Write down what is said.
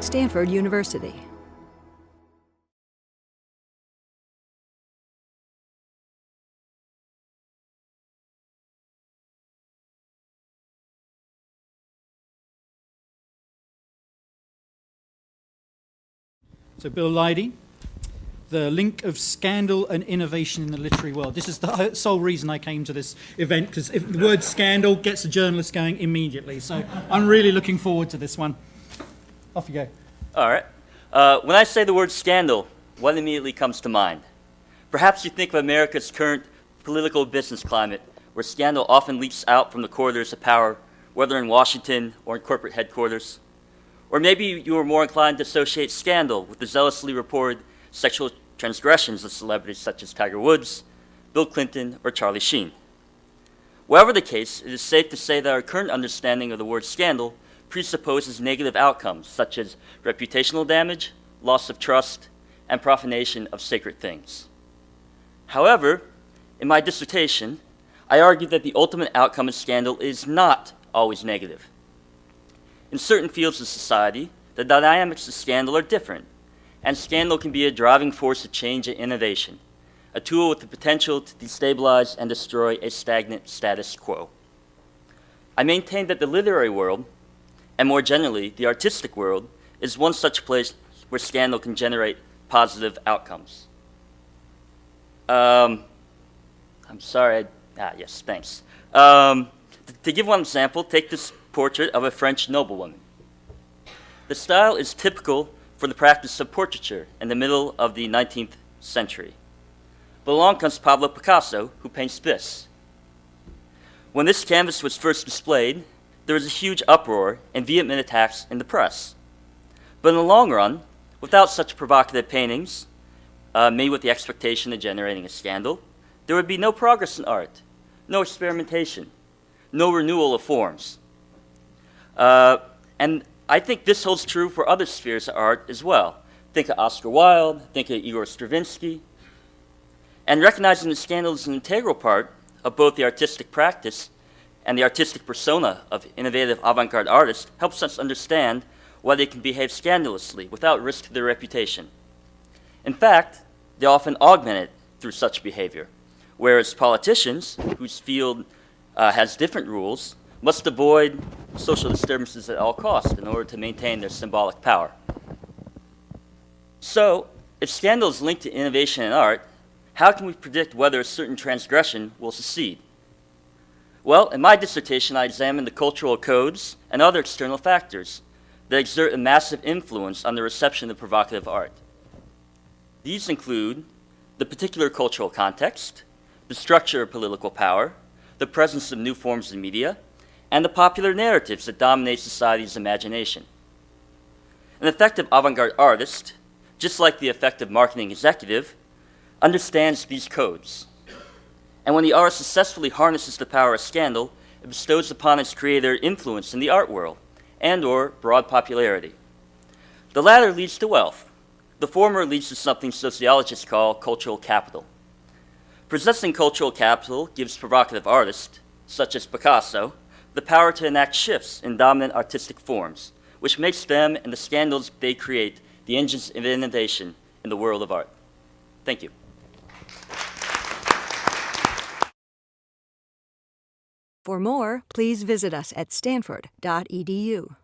Stanford University. So Bill Leidy, the link of scandal and innovation in the literary world. This is the sole reason I came to this event, because the word scandal gets the journalists going immediately. So I'm really looking forward to this one. Off you go. All right. When I say the word scandal, what immediately comes to mind? Perhaps you think of America's current political business climate, where scandal often leaks out from the corridors of power, whether in Washington or in corporate headquarters. Or maybe you are more inclined to associate scandal with the zealously reported sexual transgressions of celebrities such as Tiger Woods, Bill Clinton, or Charlie Sheen. Whatever the case, it is safe to say that our current understanding of the word scandal presupposes negative outcomes such as reputational damage, loss of trust, and profanation of sacred things. However, in my dissertation, I argue that the ultimate outcome of scandal is not always negative. In certain fields of society, the dynamics of scandal are different, and scandal can be a driving force of change and innovation, a tool with the potential to destabilize and destroy a stagnant status quo. I maintain that the literary world, and more generally, the artistic world, is one such place where scandal can generate positive outcomes. I'm sorry, yes, thanks. To give one example, take this portrait of a French noblewoman. The style is typical for the practice of portraiture in the middle of the 19th century. But along comes Pablo Picasso, who paints this. When this canvas was first displayed, there was a huge uproar and vehement attacks in the press. But in the long run, without such provocative paintings, made with the expectation of generating a scandal, there would be no progress in art, no experimentation, no renewal of forms. And I think this holds true for other spheres of art as well. Think of Oscar Wilde, think of Igor Stravinsky. And recognizing the scandal is an integral part of both the artistic practice and the artistic persona of innovative avant-garde artists helps us understand why they can behave scandalously without risk to their reputation. In fact, they often augment it through such behavior, whereas politicians, whose field has different rules, must avoid social disturbances at all costs in order to maintain their symbolic power. So, if scandal is linked to innovation in art, how can we predict whether a certain transgression will succeed? Well, in my dissertation, I examined the cultural codes and other external factors that exert a massive influence on the reception of provocative art. These include the particular cultural context, the structure of political power, the presence of new forms of media, and the popular narratives that dominate society's imagination. An effective avant-garde artist, just like the effective marketing executive, understands these codes. And when the artist successfully harnesses the power of scandal, it bestows upon its creator influence in the art world and/or broad popularity. The latter leads to wealth. The former leads to something sociologists call cultural capital. Possessing cultural capital gives provocative artists, such as Picasso, the power to enact shifts in dominant artistic forms, which makes them and the scandals they create the engines of innovation in the world of art. Thank you. For more, please visit us at stanford.edu.